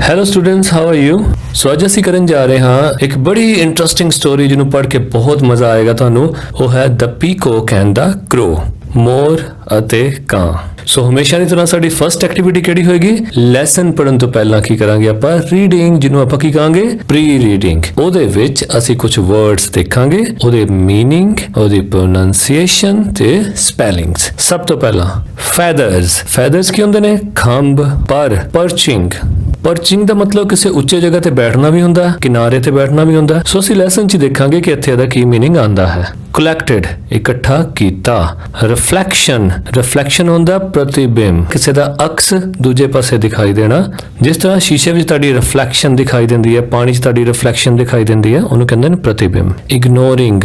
Hello students, how are you? So ਅੱਜ ਅਸੀਂ ਕਰਨ ਜਾ ਰਹੇ ਹਾਂ ਇੱਕ ਬੜੀ ਇੰਟਰਸਟਿੰਗ ਸਟੋਰੀ ਜਿਹਨੂੰ ਪੜ੍ਹ ਕੇ ਬਹੁਤ ਮਜ਼ਾ ਆਏਗਾ ਤੁਹਾਨੂੰ। ਉਹ ਹੈ ਦ ਪੀਕੌਕ ਐਂਡ ਦ ਕ੍ਰੋ, ਮੋਰ ਅਤੇ ਕਾਂ। ਸੋ ਹਮੇਸ਼ਾ ਦੀ ਤਰ੍ਹਾਂ ਸਾਡੀ ਫਰਸਟ ਐਕਟੀਵਿਟੀ ਕਿਹੜੀ ਹੋਏਗੀ? ਲੈਸਨ ਪੜ੍ਹਨ ਤੋਂ ਪਹਿਲਾਂ ਕੀ ਕਰਾਂਗੇ ਆਪਾਂ? ਰੀਡਿੰਗ, ਜਿਹਨੂੰ ਆਪਾਂ ਕੀ ਕਹਾਂਗੇ? Pre reading. ਉਹਦੇ ਵਿੱਚ ਅਸੀਂ ਕੁਝ ਵਰਡਸ ਦੇਖਾਂਗੇ, ਉਹਦੇ ਮੀਨਿੰਗ, ਉਹਦੀ ਪ੍ਰੋਨਾਂਸੀਏਸ਼ਨ ਤੇ ਸਪੈਲਿੰਗਸ। ਸਭ ਤੋਂ ਪਹਿਲਾਂ ਫੈਦਰਸ ਕੀ ਹੁੰਦੇ ਨੇ? ਖੰਭ। ਪਰਚਿੰਗ ਦਾ ਮਤਲਬ ਕਿਸੇ ਉੱਚੇ ਜਗ੍ਹਾ ਤੇ ਬੈਠਣਾ ਵੀ ਹੁੰਦਾ, ਕਿਨਾਰੇ ਤੇ ਬੈਠਣਾ ਵੀ ਹੁੰਦਾ। ਸੋ ਅਸੀਂ ਲੈਸਨ 'ਚ ਦੇਖਾਂਗੇ ਕਿ ਇੱਥੇ ਇਹਦਾ ਕੀ ਮੀਨਿੰਗ ਆਂਦਾ ਹੈ। ਕਲੈਕਟਡ, ਇਕੱਠਾ ਕੀਤਾ। ਰਿਫਲੈਕਸ਼ਨ ਹੁੰਦਾ ਪ੍ਰਤੀਬਿੰਬ, ਕਿਸੇ ਦਾ ਅਕਸ ਦੂਜੇ ਪਾਸੇ ਦਿਖਾਈ ਦੇਣਾ। ਜਿਸ ਤਰ੍ਹਾਂ ਸ਼ੀਸ਼ੇ ਵਿੱਚ ਤੁਹਾਡੀ ਰਿਫਲੈਕਸ਼ਨ ਦਿਖਾਈ ਦਿੰਦੀ ਹੈ, ਪਾਣੀ 'ਚ ਤੁਹਾਡੀ ਰਿਫਲੈਕਸ਼ਨ ਦਿਖਾਈ ਦਿੰਦੀ ਹੈ, ਉਹਨੂੰ ਕਹਿੰਦੇ ਨੇ ਪ੍ਰਤੀਬਿੰਬ। ਇਗਨੋਰਿੰਗ,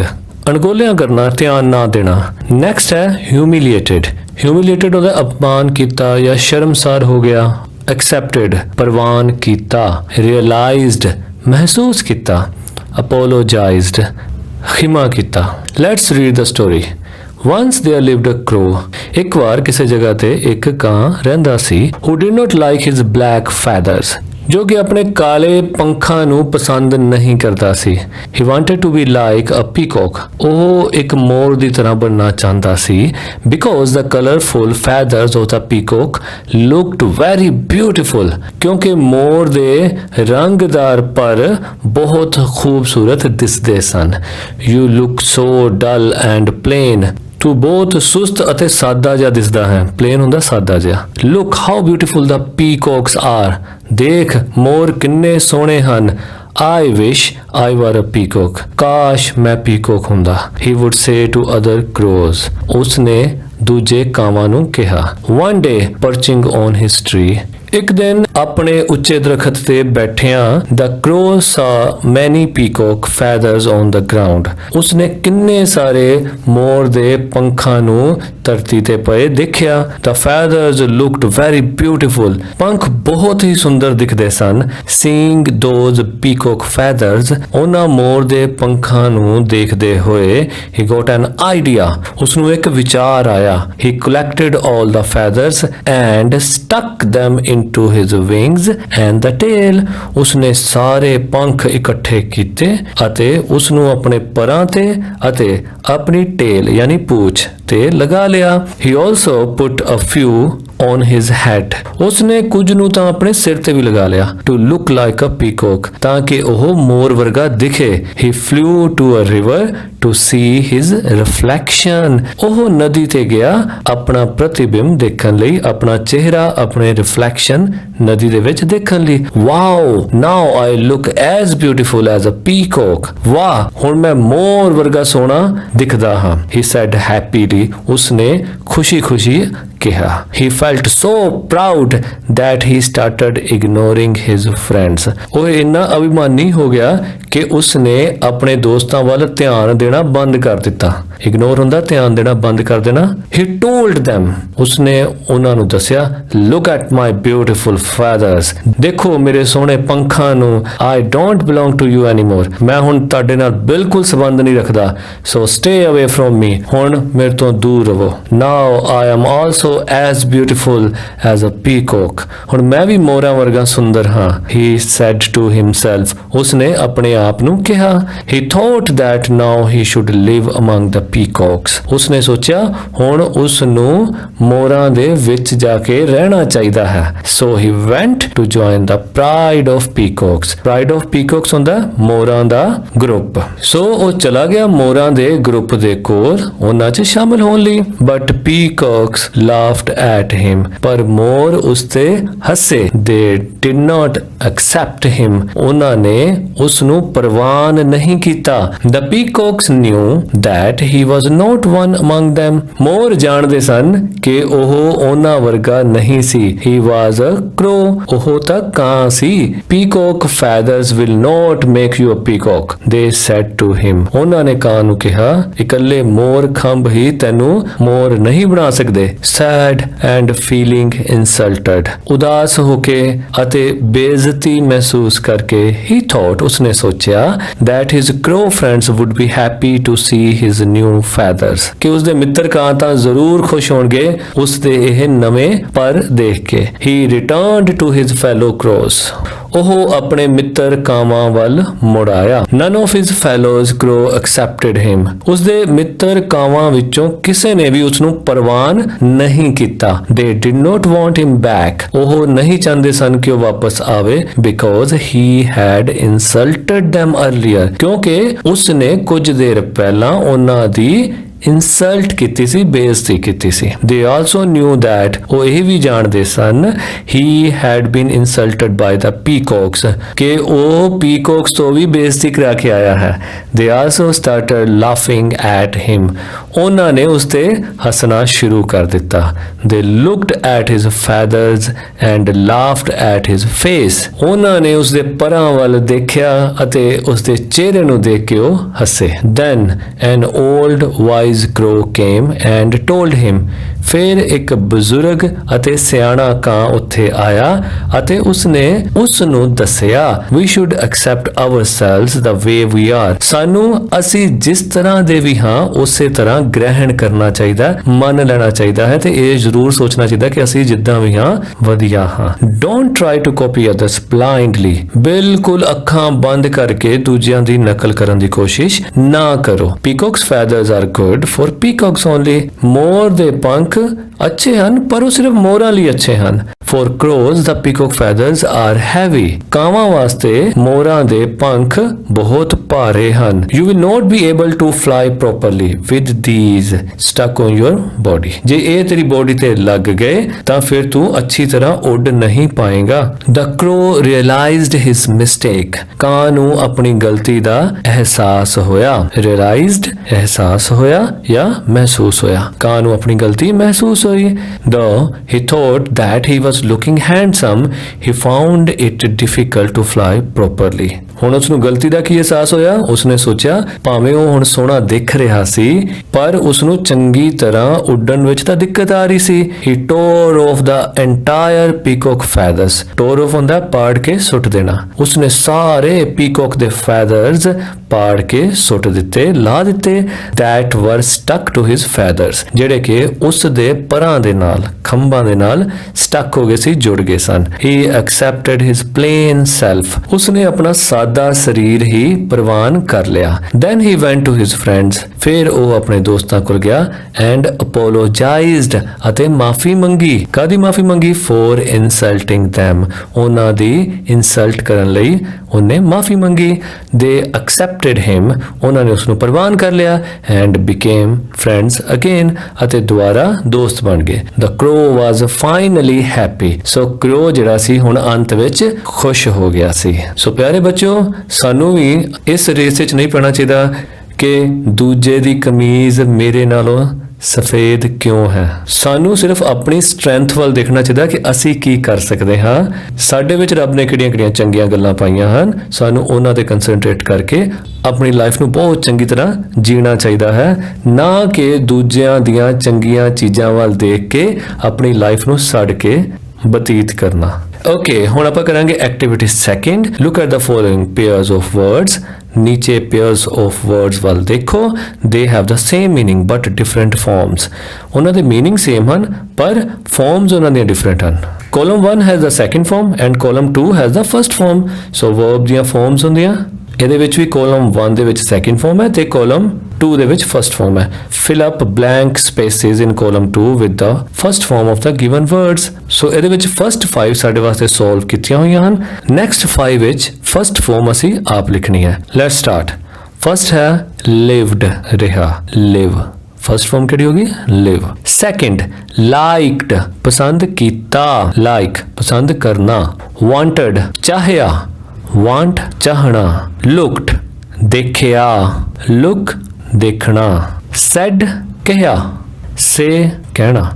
ਅਣਗੌਲਿਆਂ ਕਰਨਾ, ਧਿਆਨ ਨਾ ਦੇਣਾ। ਨੈਕਸਟ ਹੈ ਹਿਊਮਿਲੀਏਟਡ ਹੁੰਦਾ ਅਪਮਾਨ ਕੀਤਾ ਜਾਂ ਸ਼ਰਮਸਾਰ ਹੋ ਗਿਆ। ਐਕਸੈਪਟਡ, ਪ੍ਰਵਾਨ ਕੀਤਾ। ਰਿਅਲਾਈਜ਼ਡ, ਮਹਿਸੂਸ ਕੀਤਾ। ਅਪੋਲੋਜਾਈਜ਼ਡ, ਖਿਮਾ ਕੀਤਾ। Let's read the story. Once there lived a crow. ਇੱਕ ਵਾਰ ਕਿਸੇ ਜਗ੍ਹਾ ਤੇ ਇੱਕ ਕਾਂ ਰਹਿੰਦਾ ਸੀ who did not like his black feathers, ਜੋ ਕਿ ਆਪਣੇ ਕਾਲੇ ਪੰਖਾਂ ਨੂੰ ਪਸੰਦ ਨਹੀਂ ਕਰਦਾ ਸੀ। He wanted to be like a peacock. ਉਹ ਇੱਕ ਮੋਰ ਦੀ ਤਰ੍ਹਾਂ ਬਣਨਾ ਚਾਹੁੰਦਾ ਸੀ because the colorful feathers of the peacock looked very beautiful. ਕਿਉਂਕਿ ਮੋਰ ਦੇ ਰੰਗਦਾਰ ਪਰ ਬਹੁਤ ਖੂਬਸੂਰਤ ਦਿਸਦੇ ਸਨ। You look so dull and plain. ਤੂੰ ਬਹੁਤ ਸੁਸਤ ਅਤੇ ਸਾਦਾ ਜਿਹਾ ਦਿਸਦਾ ਹੈ। ਪਲੇਨ ਹੁੰਦਾ ਸਾਦਾ ਜਿਹਾ। Look how beautiful the peacocks are. ਦੇਖ ਮੋਰ ਕਿੰਨੇ ਸੋਹਣੇ ਹਨ। I wish I were a peacock. ਕਾਸ਼ ਮੈਂ ਪੀਕੌਕ ਹੁੰਦਾ। He would say to other crows. ਉਸਨੇ ਦੂਜੇ ਕਾਵਾਂ ਨੂੰ ਕਿਹਾ। One day, perching on his tree. ਇੱਕ ਦਿਨ ਆਪਣੇ ਉੱਚੇ ਦਰਖਤ ਤੇ ਬੈਠਿਆਂ the crow saw many peacock feathers on the ground. ਉਸਨੇ ਕਿੰਨੇ ਸਾਰੇ ਮੋਰ ਦੇ ਪੰਖਾਂ ਨੂੰ ਧਰਤੀ ਤੇ ਪਏ ਦੇਖਿਆ। The feathers looked very beautiful. ਪੰਖ ਬਹੁਤ ਹੀ ਸੁੰਦਰ ਦਿਖਦੇ ਸਨ। Seeing those peacock feathers, ਉਹਨਾਂ ਮੋਰ ਦੇ ਪੰਖਾਂ ਨੂੰ ਦੇਖਦੇ ਹੋਏ he got an idea. ਉਸਨੂੰ ਇੱਕ ਵਿਚਾਰ ਆਇਆ। He collected all the feathers and stuck them into his wings and the tail. ਉਸਨੇ ਸਾਰੇ ਪੰਖ ਇਕੱਠੇ ਕੀਤੇ ਅਤੇ ਉਸਨੂੰ ਆਪਣੇ ਪਰਾਂ ਤੇ ਅਤੇ ਆਪਣੀ ਟੇਲ ਯਾਨੀ ਪੂਛ ਤੇ ਲਗਾ ਲਿਆ। He also put a few on his head. ਉਸਨੇ ਕੁਝ ਨੂੰ ਤਾਂ ਆਪਣੇ ਸਿਰ ਤੇ ਵੀ ਲਗਾ ਲਿਆ to look like a peacock, ਤਾਂ ਕਿ ਉਹ ਮੋਰ ਵਰਗਾ ਦਿਖੇ। He flew to a river to see his reflection. ਉਹ ਨਦੀ ਤੇ ਗਿਆ ਆਪਣਾ ਪ੍ਰਤੀਬਿੰਬ ਦੇਖਣ ਲਈ, ਆਪਣਾ ਚਿਹਰਾ, ਆਪਣੇ ਰਿਫਲੈਕਸ਼ਨ ਨਦੀ ਦੇ ਵਿੱਚ ਦੇਖਣ ਲਈ। Wow, now I look as beautiful as a peacock. ਵਾਹ, ਹੁਣ ਮੈਂ ਮੋਰ ਵਰਗਾ ਸੋਹਣਾ ਦਿਖਦਾ ਹਾਂ। He said happily. ਉਸਨੇ ਖੁਸ਼ੀ-ਖੁਸ਼ੀ ਕਿਹਾ। He felt so proud that he started ignoring his friends. ਉਹ ਇੰਨਾ ਅਭਿਮਾਨੀ ਹੋ ਗਿਆ ਕਿ ਉਸਨੇ ਆਪਣੇ ਦੋਸਤਾਂ ਵੱਲ ਧਿਆਨ ਦੇਣਾ ਬੰਦ ਕਰ ਦਿੱਤਾ। ਇਗਨੋਰ ਹੁੰਦਾ ਧਿਆਨ ਦੇਣਾ ਬੰਦ ਕਰ ਦੇਣਾ। He told them. ਉਸਨੇ ਉਹਨਾਂ ਨੂੰ ਦੱਸਿਆ Look at my beautiful feathers. ਦੇਖੋ ਮੇਰੇ ਸੋਹਣੇ ਪੰਖਾਂ ਨੂੰ। I don't belong to you anymore. ਮੈਂ ਹੁਣ ਤੁਹਾਡੇ ਨਾਲ ਬਿਲਕੁਲ ਸੰਬੰਧ ਨਹੀਂ ਰੱਖਦਾ। So stay away from me. ਹੁਣ ਮੇਰੇ ਤੋਂ ਦੂਰ ਰਹੋ। Now I am also as beautiful as a peacock. ਹੁਣ ਮੈਂ ਵੀ ਮੋਰਾਂ ਵਰਗਾ ਸੁੰਦਰ ਹਾਂ। He said to himself. ਉਸਨੇ ਆਪਣੇ ਆਪ ਨੂੰ ਕਿਹਾ। He thought that now he should live among the peacocks. ਉਸਨੇ ਸੋਚਿਆ ਹੁਣ ਉਸ ਨੂੰ ਮੋਰਾਂ ਦੇ ਵਿੱਚ ਜਾ ਕੇ ਰਹਿਣਾ ਚਾਹੀਦਾ ਹੈ। So he went to join the pride of peacocks. Pride of peacocks ਹੁੰਦਾ ਮੋਰਾਂ ਦਾ ਗਰੁੱਪ। So ਉਹ ਚਲਾ ਗਿਆ ਮੋਰਾਂ ਦੇ ਗਰੁੱਪ ਦੇ ਕੋਲ ਉਹਨਾਂ 'ਚ ਸ਼ਾਮਿਲ ਹੋਣ ਲਈ। But peacocks laughed at him. ਪਰ ਮੋਰ ਉਸ ਤੇ ਹੱਸੇ। They did not accept him. ਉਹਨਾਂ ਨੇ ਉਸ ਨੂੰ ਪ੍ਰਵਾਨ ਨਹੀਂ ਕੀਤਾ। The peacocks knew that he was not one among them. ਮੋਰ ਜਾਣਦੇ ਸਨ ਕਿ ਉਹ ਉਹਨਾਂ ਵਰਗਾ ਨਹੀਂ ਸੀ। He was a crow. ਉਹ ਤਾਂ ਕਾਂ ਸੀ। Peacock feathers will not make you a peacock, they said to him. ਉਹਨਾਂ ਨੇ ਕਾਂ ਨੂੰ ਕਿਹਾ ਇਕੱਲੇ ਮੋਰ ਖੰਭ ਹੀ ਤੈਨੂੰ ਮੋਰ ਨਹੀਂ ਬਣਾ ਸਕਦੇ। Sad and feeling insulted. ਉਦਾਸ ਹੋ ਕੇ ਅਤੇ ਬੇਇੱਜ਼ਤੀ ਮਹਿਸੂਸ ਕਰਕੇ he thought, ਉਸਨੇ ਸੋਚਿਆ that his crow friends would be happy to see his new feathers. ਕਿ ਉਸਦੇ ਮਿੱਤਰ ਕਾਂ ਤਾਂ ਜ਼ਰੂਰ ਖੁਸ਼ ਹੋਣਗੇ ਉਸਦੇ ਇਹ ਨਵੇਂ ਪਰ ਦੇਖ ਕੇ। He returned to his fellow crows. ਉਹ ਆਪਣੇ ਮਿੱਤਰ ਕਾਵਾਂ ਵੱਲ ਮੁੜ ਆਇਆ। none of his fellows crow accepted him, ਉਸਦੇ ਮਿੱਤਰ ਕਾਵਾਂ ਵਿੱਚੋਂ ਕਿਸੇ ਨੇ ਵੀ ਉਸ ਨੂੰ ਪ੍ਰਵਾਨ ਨਹੀਂ ਕੀਤਾ। they did not want him back, ਉਹ ਨਹੀਂ ਚਾਹੁੰਦੇ ਸਨ ਕਿ ਉਹ ਵਾਪਸ ਆਵੇ, because he had insulted them earlier, ਕਿਉਂਕਿ ਉਸਨੇ ਕੁਝ ਦੇਰ ਪਹਿਲਾਂ ਉਹਨਾਂ ਦੀ ਇਨਸਲਟ ਕੀਤੀ ਸੀ, ਬੇਇੱਜ਼ਤੀ ਕੀਤੀ ਸੀ। they also knew that, ਉਹ ਇਹ ਵੀ ਜਾਣਦੇ ਸਨ, he had been insulted by the peacocks, ਕਿ ਉਹ peacocks ਤੋਂ ਵੀ ਬੇਇੱਜ਼ਤੀ ਕਰਾ ਕੇ ਆਇਆ ਹੈ। they also started laughing at him, ਉਹਨਾਂ ਨੇ ਉਸ ਤੇ ਹੱਸਣਾ ਸ਼ੁਰੂ ਕਰ ਦਿੱਤਾ। they looked at his feathers and laughed at his face, ਉਹਨਾਂ ਨੇ ਉਸ ਦੇ ਪਰਾਂ ਵੱਲ ਦੇਖਿਆ ਅਤੇ ਉਸ ਦੇ ਚਿਹਰੇ ਨੂੰ ਦੇਖ ਕੇ ਉਹ ਹੱਸੇ। then an old wise crow came and told him, ਫਿਰ ਇੱਕ ਬਜ਼ੁਰਗ ਅਤੇ ਸਿਆਣਾ ਕਾਂ ਉੱਥੇ ਆਇਆ ਅਤੇ ਉਸਨੇ ਉਸ ਨੂੰ ਦੱਸਿਆ, we should accept ourselves the way we are, ਸਾਨੂੰ ਅਸੀਂ ਜਿਸ ਤਰ੍ਹਾਂ ਦੇ ਵੀ ਹਾਂ ਉਸੇ ਤਰ੍ਹਾਂ ਗ੍ਰਹਿਣ ਕਰਨਾ ਚਾਹੀਦਾ, ਮੰਨ ਲੈਣਾ ਚਾਹੀਦਾ ਹੈ ਤੇ ਇਹ ਜ਼ਰੂਰ ਸੋਚਣਾ ਚਾਹੀਦਾ ਕਿ ਅਸੀਂ ਜਿੱਦਾਂ ਵੀ ਹਾਂ ਵਧੀਆ ਹਾਂ। don't try to copy others blindly, ਬਿਲਕੁਲ ਅੱਖਾਂ ਬੰਦ ਕਰਕੇ ਦੂਜਿਆਂ ਦੀ ਨਕਲ ਕਰਨ ਦੀ ਕੋਸ਼ਿਸ਼ ਨਾ ਕਰੋ। peacock's feathers are good for peacocks only, ਮੋਰ ਦੇ ਪੰਖ ਅੱਛੇ ਹਨ ਪਰ ਉਹ ਸਿਰਫ ਮੋਰਾਂ ਲਈ ਅੱਛੇ ਹਨ। for crows the peacock feathers are heavy, ਕਾਵਾਂ ਵਾਸਤੇ ਮੋਰਾਂ ਦੇ ਪੰਖ ਬਹੁਤ ਭਾਰੇ ਹਨ। you will not be able to fly properly with these stuck on your body, ਜੇ ਇਹ ਤੇਰੀ ਬੋਡੀ ਤੇ ਲੱਗ ਗਏ ਤਾਂ ਫਿਰ ਤੂੰ ਅੱਛੀ ਤਰ੍ਹਾਂ ਉੱਡ ਨਹੀਂ ਪਾਏਗਾ। the crow realized his mistake, ਕਾਂ ਨੂੰ ਆਪਣੀ ਗਲਤੀ ਦਾ ਅਹਿਸਾਸ ਹੋਇਆ। realized ਅਹਿਸਾਸ ਹੋਇਆ ਜਾਂ ਮਹਿਸੂਸ ਹੋਇਆ, ਕਾਂ ਨੂੰ ਆਪਣੀ ਗਲਤੀ ਮਹਿਸੂਸ ਹੋਈ। though he thought that he was looking handsome, he found it difficult to fly properly, ਹੁਣ ਉਸ ਨੂੰ ਗਲਤੀ ਦਾ ਕੀ ਅਹਿਸਾਸ ਹੋਇਆ? ਉਸਨੇ ਸੋਚਿਆ ਭਾਵੇਂ ਉਹ ਹੁਣ ਸੋਹਣਾ ਦਿਖ ਰਿਹਾ ਸੀ ਪਰ ਉਸ ਨੂੰ ਚੰਗੀ ਤਰ੍ਹਾਂ ਉੱਡਣ ਵਿੱਚ ਤਾਂ ਦਿੱਕਤ ਆ ਰਹੀ ਸੀ। he tore off the entire peacock feathers, tore off ਹੁੰਦਾ ਪਾੜ ਕੇ ਸੁੱਟ ਦੇਣਾ, ਉਸਨੇ ਸਾਰੇ ਪੀਕੌਕ ਦੇ feathers ਪਾੜ ਕੇ ਸੁੱਟ ਦਿੱਤੇ, ਲਾ ਦਿੱਤੇ। that were stuck to his feathers, ਜਿਹੜੇ ਕਿ ਉਸ ਦੇ ਪਰਾਂ ਦੇ ਨਾਲ, ਖੰਭਾਂ ਦੇ ਨਾਲ ਸਟਕ ਹੋ ਗਏ ਸੀ, ਜੁੜ ਗਏ ਸਨ। he accepted his plain self, ਉਸਨੇ ਆਪਣਾ ਸਾਦਾ ਸਰੀਰ ਹੀ ਪ੍ਰਵਾਨ ਕਰ ਲਿਆ। then he went to his friends, ਫਿਰ ਉਹ ਆਪਣੇ ਦੋਸਤਾਂ ਕੋਲ ਗਿਆ and apologized, ਅਤੇ ਮਾਫੀ ਮੰਗੀ। ਕਾਹਦੀ ਮਾਫੀ ਮੰਗੀ? for insulting them, ਉਹਨਾਂ ਦੀ ਇਨਸਲਟ ਕਰਨ ਲਈ ਉਹਨੇ ਮਾਫੀ ਮੰਗੀ। they accepted him, ਉਹਨਾਂ ਨੇ ਉਸ ਨੂੰ ਪ੍ਰਵਾਨ ਕਰ ਲਿਆ and became friends again, ਅਤੇ ਦੁਬਾਰਾ ਦੋਸਤ ਬਣ ਗਏ। the crow was finally happy, so crow ਜਿਹੜਾ ਸੀ ਹੁਣ ਅੰਤ ਵਿੱਚ ਖੁਸ਼ ਹੋ ਗਿਆ ਸੀ। ਸੋ ਪਿਆਰੇ ਬੱਚਿਓ, ਸਾਨੂੰ ਵੀ ਇਸ ਰੇਸ ਵਿੱਚ ਨਹੀਂ ਪੈਣਾ ਚਾਹੀਦਾ ਕਿ ਦੂਜੇ ਦੀ ਕਮੀਜ਼ ਮੇਰੇ ਨਾਲੋਂ ਸਫੇਦ ਕਿਉਂ ਹੈ। ਸਾਨੂੰ ਸਿਰਫ ਆਪਣੀ ਸਟਰੈਂਥ ਵੱਲ ਦੇਖਣਾ ਚਾਹੀਦਾ ਕਿ ਅਸੀਂ ਕੀ ਕਰ ਸਕਦੇ ਹਾਂ, ਸਾਡੇ ਵਿੱਚ ਰੱਬ ਨੇ ਕਿਹੜੀਆਂ-ਕਿਹੜੀਆਂ ਚੰਗੀਆਂ ਗੱਲਾਂ ਪਾਈਆਂ ਹਨ, ਸਾਨੂੰ ਉਹਨਾਂ ਤੇ ਕਨਸੈਂਟਰੇਟ ਕਰਕੇ ਆਪਣੀ ਲਾਈਫ ਨੂੰ ਬਹੁਤ ਚੰਗੀ ਤਰ੍ਹਾਂ ਜੀਣਾ ਚਾਹੀਦਾ ਹੈ, ਨਾ ਕਿ ਦੂਜਿਆਂ ਦੀਆਂ ਚੰਗੀਆਂ ਚੀਜ਼ਾਂ ਵੱਲ ਦੇਖ ਕੇ ਆਪਣੀ ਲਾਈਫ ਨੂੰ ਸੜ ਕੇ ਬਤੀਤ ਕਰਨਾ। ਓਕੇ, ਹੁਣ ਆਪਾਂ ਕਰਾਂਗੇ activity second. Look at the following pairs of words, ਨੀਚੇ ਪੇਅਰਸ ਆਫ ਵਰਡਸ ਵੱਲ ਦੇਖੋ। They have the same meaning but different farms, ਉਹਨਾਂ ਦੇ ਮੀਨਿੰਗ ਸੇਮ ਹਨ ਪਰ ਫਾਰਮਸ ਉਹਨਾਂ ਦੀਆਂ ਡਿਫਰੈਂਟ ਹਨ। Column 1 has the second form and column 2 has the first form. So verb ਦੀਆਂ ਫਾਰਮਸ ਹੁੰਦੀਆਂ, ਇਹਦੇ ਵਿੱਚ ਵੀ ਕੋਲਮ 1 ਦੇ ਵਿੱਚ ਸੈਕੰਡ ਫਾਰਮ ਹੈ ਤੇ ਕੋਲਮ 2 ਦੇ ਵਿੱਚ ਫਰਸਟ ਫਾਰਮ ਹੈ। Fill up blank spaces in column 2 with the first form of the given words. So ਇਹਦੇ ਵਿੱਚ ਫਰਸਟ 5 ਸਾਡੇ ਵਾਸਤੇ ਸੋਲਵ ਕੀਤੀਆਂ ਹੋਈਆਂ ਹਨ। ਨੈਕਸਟ 5 ਵਿੱਚ ਫਰਸਟ ਫਾਰਮ ਅਸੀਂ ਆਪ ਲਿਖਣੀ ਹੈ। Let's start. ਫਰਸਟ ਹੈ ਲਿਵਡ, ਰਿਹਾ, ਲਿਵ। ਫਰਸਟ ਫਾਰਮ ਕਿਹੜੀ ਹੋਗੀ? ਲਿਵ। ਸੈਕੰਡ ਲਾਈਕਡ, ਪਸੰਦ ਕੀਤਾ, ਲਾਈਕ ਪਸੰਦ ਕਰਨਾ। ਵਾਂਟਡ, ਚਾਹਿਆ, ਵਾਂਟ ਚਾਹਣਾ। ਲੁਕਡ, ਦੇਖਿਆ, ਲੁਕ ਦੇਖਣਾ। ਸੈਡ, ਕਿਹਾ, ਸੇ ਕਹਿਣਾ।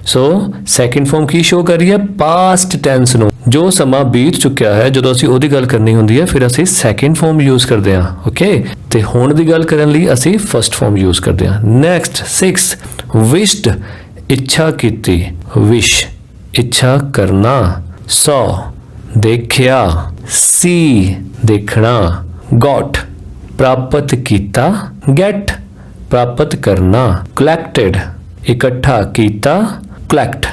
ਸੋ ਸੈਕੰਡ ਫਾਰਮ ਕੀ ਸ਼ੋ ਕਰ ਰਹੀ ਹੈ? ਪਾਸਟ ਟੈਂਸ ਨੂੰ, ਜੋ ਸਮਾਂ ਬੀਤ ਚੁੱਕਿਆ ਹੈ, ਜਦੋਂ ਅਸੀਂ ਉਹਦੀ ਗੱਲ ਕਰਨੀ ਹੁੰਦੀ ਹੈ ਫਿਰ ਅਸੀਂ ਸੈਕੰਡ ਫਾਰਮ ਯੂਜ਼ ਕਰਦੇ ਹਾਂ। ਓਕੇ, ਤੇ ਹੁਣ ਦੀ ਗੱਲ ਕਰਨ ਲਈ ਅਸੀਂ ਫਰਸਟ ਫਾਰਮ ਯੂਜ਼ ਕਰਦੇ ਹਾਂ। ਨੈਕਸਟ 6 ਵਿਸ਼ਡ, ਇੱਛਾ ਕੀਤੀ, ਵਿਸ਼ ਇੱਛਾ ਕਰਨਾ। ਸੌ ਦੇਖਿਆ, ਸੀ ਦੇਖਣਾ। ਗॉट ਪ੍ਰਾਪਤ ਕੀਤਾ, ਗੈਟ ਪ੍ਰਾਪਤ ਕਰਨਾ। ਕਲੈਕਟਡ ਇਕੱਠਾ ਕੀਤਾ, ਕਲੈਕਟ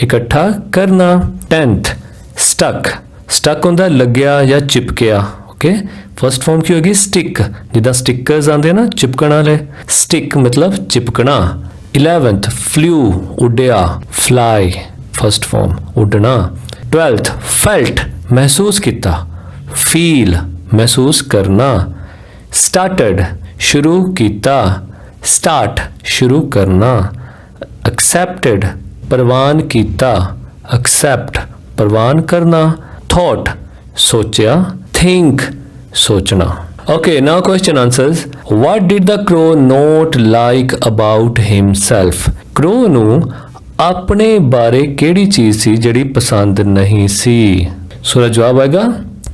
ਇਕੱਠਾ ਕਰਨਾ। 10th ਸਟਕ ਸਟਕ ਹੁੰਦਾ ਲੱਗਿਆ ਜਾਂ ਚਿਪਕਿਆ, ਓਕੇ। ਫਸਟ ਫਾਰਮ ਕੀ ਹੋਗੀ? ਸਟਿਕ, ਜਿੱਦਾਂ ਸਟਿੱਕਰਸ ਆਉਂਦੇ ਨਾ ਚਿਪਕਣ ਵਾਲੇ, ਸਟਿਕ ਮਤਲਬ ਚਿਪਕਣਾ। 11th ਫਲੂ, ਉੱਡਿਆ, ਫਲਾਈ ਫਸਟ ਫਾਰਮ ਉੱਡਣਾ। 12th ਫੈਲਟ, ਮਹਿਸੂਸ ਕੀਤਾ, ਫੀਲ ਮਹਿਸੂਸ ਕਰਨਾ। ਸਟਾਰਟਡ, ਸ਼ੁਰੂ ਕੀਤਾ, ਸਟਾਰਟ ਸ਼ੁਰੂ ਕਰਨਾ। ਐਕਸੈਪਟਡ, ਪ੍ਰਵਾਨ ਕੀਤਾ, ਐਕਸੈਪਟ ਪ੍ਰਵਾਨ ਕਰਨਾ। ਥॉट, ਸੋਚਿਆ, ਥਿੰਕ ਸੋਚਣਾ। Okay, now question answers. What did the crow not like about himself? Crow ਨੂੰ ਆਪਣੇ ਬਾਰੇ ਕਿਹੜੀ ਚੀਜ਼ ਸੀ ਜਿਹੜੀ ਪਸੰਦ ਨਹੀਂ ਸੀ? ਸੋ ਦਾ ਜਵਾਬ ਆਏਗਾ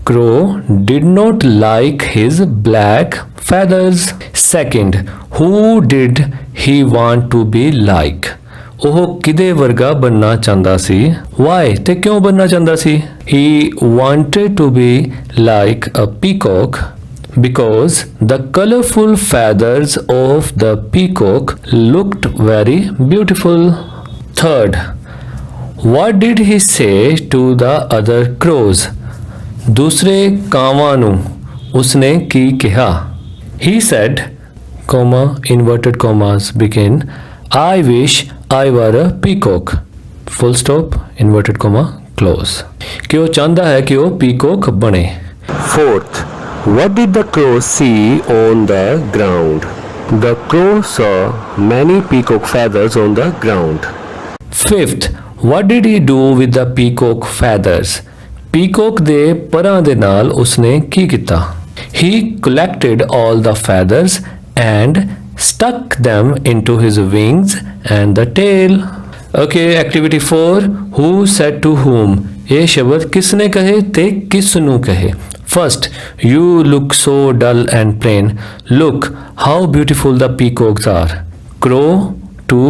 Crow did not like his black feathers. Second, who did he want to be like? ਉਹ ਕਿਹਦੇ ਵਰਗਾ ਬਣਨਾ ਚਾਹੁੰਦਾ ਸੀ? Why ਤੇ ਕਿਉਂ ਬਣਨਾ ਚਾਹੁੰਦਾ ਸੀ? He wanted to be like a peacock because the colorful feathers of the peacock looked very beautiful. Third, what did he say to the other crows? दूसरे कावां ਨੂੰ ਉਸਨੇ ਕੀ ਕਿਹਾ? He said, comma, inverted commas begin, I wish I were a peacock, full stop, inverted comma, close. कि वो चाहता है कि वो peacock बने। Fourth, what did the crow see on the ground? The crow saw many peacock feathers on the ground. Fifth, what did he do with the peacock feathers? Peacock ਦੇ ਪਰਾਂ ਦੇ ਨਾਲ ਉਸਨੇ ਕੀ ਕੀਤਾ? He collected all the feathers and stuck them into his wings and the tail. Okay, activity 4, who said to whom? ਇਹ ਸ਼ਬਦ ਕਿਸਨੇ ਕਹੇ ਤੇ ਕਿਸ ਨੂੰ ਕਹੇ? First, you look so dull and plain. Look how beautiful the peacocks are. Crow to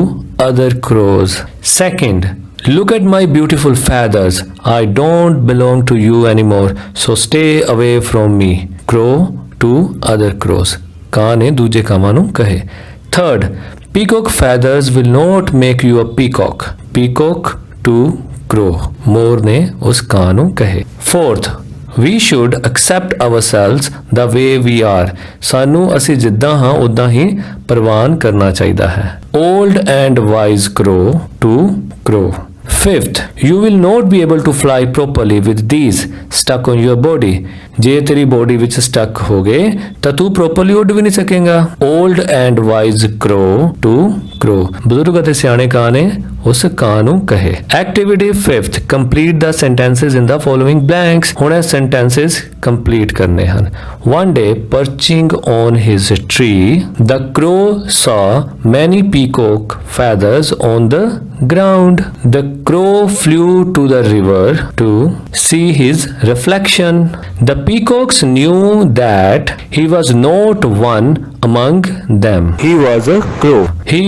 other crows. Second, look at my beautiful feathers. I don't belong to you anymore, so stay away from me. Crow to other crows. ਕਾਂ ਨੇ ਦੂਜੇ ਕਾਵਾਂ ਨੂੰ ਕਹੇ। Third, peacock feathers will not make you a peacock. Peacock to crow. ਮੋਰ ਨੇ ਉਸ ਕਾਂ ਨੂੰ ਕਹੇ। Fourth, we should accept ourselves the way we are. ਸਾਨੂੰ ਅਸੀਂ ਜਿੱਦਾਂ ਹਾਂ ਉਦਾਂ ਹੀ ਪ੍ਰਵਾਨ ਕਰਨਾ ਚਾਹੀਦਾ ਹੈ। Old and wise crow to crow. Fifth, you will not be able to fly properly with these stuck on your body. ਜੇ ਤੇਰੀ ਬੋਡੀ ਵਿੱਚ ਸਟਕ ਹੋ ਗਏ ਤਾਂ ਤੂੰ ਪ੍ਰੋਪਰਲੀ ਉੱਡ ਵੀ ਨਹੀਂ ਸਕੇਗਾ। Old and wise crow to crow. ਬਜ਼ੁਰਗ ਅਤੇ ਸਿਆਣੇ ਕਾਂ ਨੇ ਉਸ ਕਾਂ ਨੂੰ ਕਹੇ। Activity 5th, complete the sentences in the following blanks. ਹੁਣ ਇਹ sentences complete ਕਰਨੇ ਹਨ। One day, perching on his tree, the crow saw many peacock feathers on the ground. The crow flew to the river to see his reflection. The peacocks knew that he was not one among them. He was a crow. He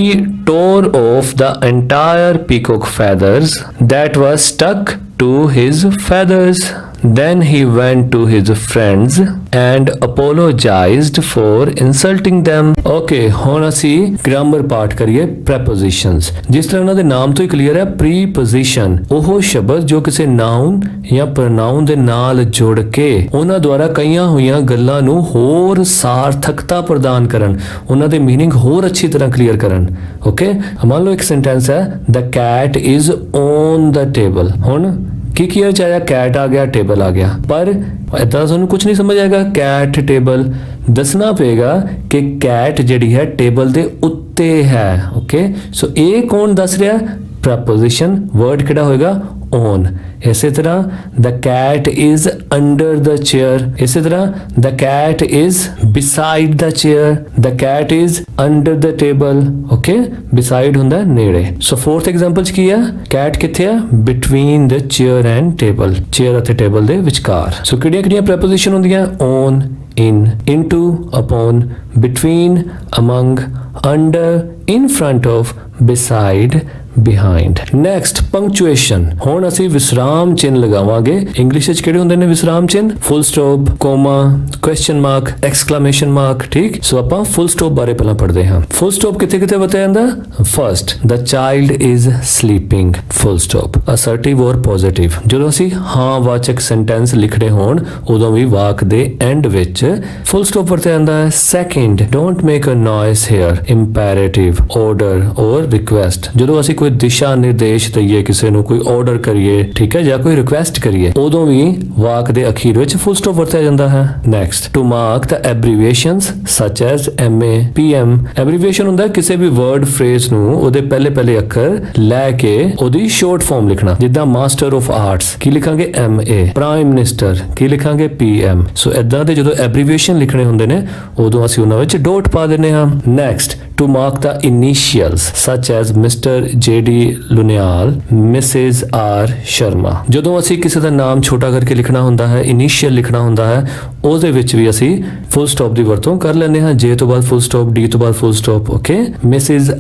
tore off the entire peacock feathers that was stuck to his feathers. Then he went to his friends and apologized for insulting them. Okay, ਹੁਣ ਅਸੀਂ grammar part ਕਰੀਏ prepositions. ਜਿਸ ਤਰ੍ਹਾਂ ਉਹਨਾਂ ਦੇ ਨਾਮ ਤੋਂ ਹੀ clear ਹੈ, preposition ਉਹ ਸ਼ਬਦ ਜੋ ਕਿਸੇ noun ਜਾਂ pronoun ਦੇ ਨਾਲ ਜੁੜ ਕੇ ਉਹਨਾਂ ਦੁਆਰਾ ਕਹੀਆਂ ਹੋਈਆਂ ਗੱਲਾਂ ਨੂੰ ਹੋਰ ਸਾਰਥਕਤਾ ਪ੍ਰਦਾਨ ਕਰਨ, ਉਹਨਾਂ ਦੇ meaning ਹੋਰ ਅੱਛੀ ਤਰ੍ਹਾਂ ਕਲੀਅਰ ਕਰਨ। Okay, ਮੰਨ ਲਓ ਇੱਕ sentence ਹੈ, the cat is on the table. ਹੁਣ ਕੀ ਕੀਆ ਚਾਹਿਆ? ਕੈਟ ਆ ਗਿਆ, ਟੇਬਲ ਆ ਗਿਆ, ਪਰ ਇਦਾਂ ਸਾਨੂੰ ਕੁਝ ਨਹੀਂ ਸਮਝ ਆਏਗਾ। ਕੈਟ ਟੇਬਲ ਦੱਸਣਾ ਪਏਗਾ ਕਿ ਕੈਟ ਜਿਹੜੀ ਹੈ ਟੇਬਲ ਦੇ ਉੱਤੇ ਹੈ। ਓਕੇ, ਸੋ ਇਹ ਕੌਣ ਦੱਸ ਰਿਹਾ? ਪ੍ਰੈਪੋਜੀਸ਼ਨ ਵਰਡ ਕਿਹੜਾ ਹੋਏਗਾ? on. ਇਸੇ ਤਰ੍ਹਾਂ the cat is under the chair. ਇਸੇ ਤਰ੍ਹਾਂ the cat is beside the chair. The cat is under the table. Okay, beside ਹੁੰਦਾ ਨੇੜੇ। ਸੋ fourth example ਚ ਕੀ ਆ? cat ਕਿੱਥੇ ਆ? between the chair and table. chair ਅਤੇ table ਦੇ ਵਿਚਕਾਰ। ਸੋ ਕਿਹੜੀਆਂ preposition ਹੁੰਦੀਆਂ? on, in, into, upon, between, among, under, in front of, beside, behind. Next, punctuation. ਹੁਣ ਅਸੀਂ ਵਿਸਰਾਮ ਚਿੰਨ ਲਗਾਵਾਂਗੇ। ਇੰਗਲਿਸ਼ ਵਿੱਚ ਕਿਹੜੇ ਹੁੰਦੇ ਨੇ ਵਿਸਰਾਮ ਚਿੰਨ? Full stop, comma, question mark, exclamation mark. ਠੀਕ, ਸੋ ਆਪਾਂ ਫੁੱਲ ਸਟਾਪ ਬਾਰੇ ਪਹਿਲਾਂ ਪੜ੍ਹਦੇ ਹਾਂ। ਫੁੱਲ ਸਟਾਪ ਕਿੱਥੇ ਕਿੱਥੇ ਵਰਤਿਆ ਜਾਂਦਾ? First, the child is sleeping, full stop, assertive or positive। ਜਦੋਂ ਅਸੀਂ ਹਾਂ ਵਾਚਕ ਸੈਂਟੈਂਸ ਲਿਖਦੇ ਹੋਣ ਉਦੋਂ ਵੀ ਵਾਕ ਦੇ ਐਂਡ ਵਿੱਚ ਫੁੱਲ ਸਟਾਪ ਵਰਤਿਆ ਜਾਂਦਾ ਹੈ। Second, don't make a noise here, imperative, order or request। ਜਦੋਂ ਅਸੀਂ ਕੋਈ ਦਿਸ਼ਾ ਨਿਰਦੇਸ਼ ਦਈਏ ਕਿਸੇ ਨੂੰ, ਕੋਈ ਆਰਡਰ ਕਰੀਏ, ਠੀਕ ਹੈ, ਜਾਂ ਕੋਈ ਰਿਕੁਐਸਟ ਕਰੀਏ, ਉਦੋਂ ਵੀ ਵਾਕ ਦੇ ਅਖੀਰ ਵਿੱਚ ਫੁੱਲ ਸਟਾਪ ਵਰਤਿਆ ਜਾਂਦਾ ਹੈ। Next, to mark the abbreviations such as MA, PM। ਐਬਰੀਵੀਏਸ਼ਨ ਹੁੰਦਾ ਕਿਸੇ ਵੀ ਵਰਡ ਫਰੇਜ਼ ਨੂੰ ਉਹਦੇ ਪਹਿਲੇ ਅੱਖਰ ਲੈ ਕੇ ਉਹਦੀ ਸ਼ਾਰਟ ਫਾਰਮ ਲਿਖਣਾ। ਜਿੱਦਾਂ ਮਾਸਟਰ ਆਫ ਆਰਟਸ ਕੀ ਲਿਖਾਂਗੇ? MA। ਪ੍ਰਾਈਮ ਮਿਨਿਸਟਰ ਕੀ ਲਿਖਾਂਗੇ? PM। ਸੋ ਇਦਾਂ ਦੇ ਜਦੋਂ ਐਬਰੀਵੀਏਸ਼ਨ ਲਿਖਣੇ ਹੁੰਦੇ ਨੇ ਉਦੋਂ ਅਸੀਂ ਉਹਨਾਂ ਵਿੱਚ ਡੋਟ ਪਾ ਦਿੰਦੇ ਹਾਂ। Next, to mark the initials such as Mr. JD Lunyal, Mrs. R Sharma। ਜਦੋਂ ਅਸੀਂ ਕਿਸੇ ਦਾ ਨਾਮ ਛੋਟਾ ਕਰਕੇ ਲਿਖਣਾ ਹੁੰਦਾ ਹੈ, ਇਨੀਸ਼ੀਅਲ ਲਿਖਣਾ ਹੁੰਦਾ ਹੈ, ਉਹਦੇ ਵਿੱਚ ਵੀ ਅਸੀਂ ਫੁੱਲ ਸਟਾਪ ਦੀ ਵਰਤੋਂ ਕਰ ਲੈਂਦੇ ਹਾਂ। J ਤੋਂ ਬਾਅਦ ਫੁੱਲ ਸਟਾਪ, D ਤੋਂ ਬਾਅਦ full stop, okay. Mrs.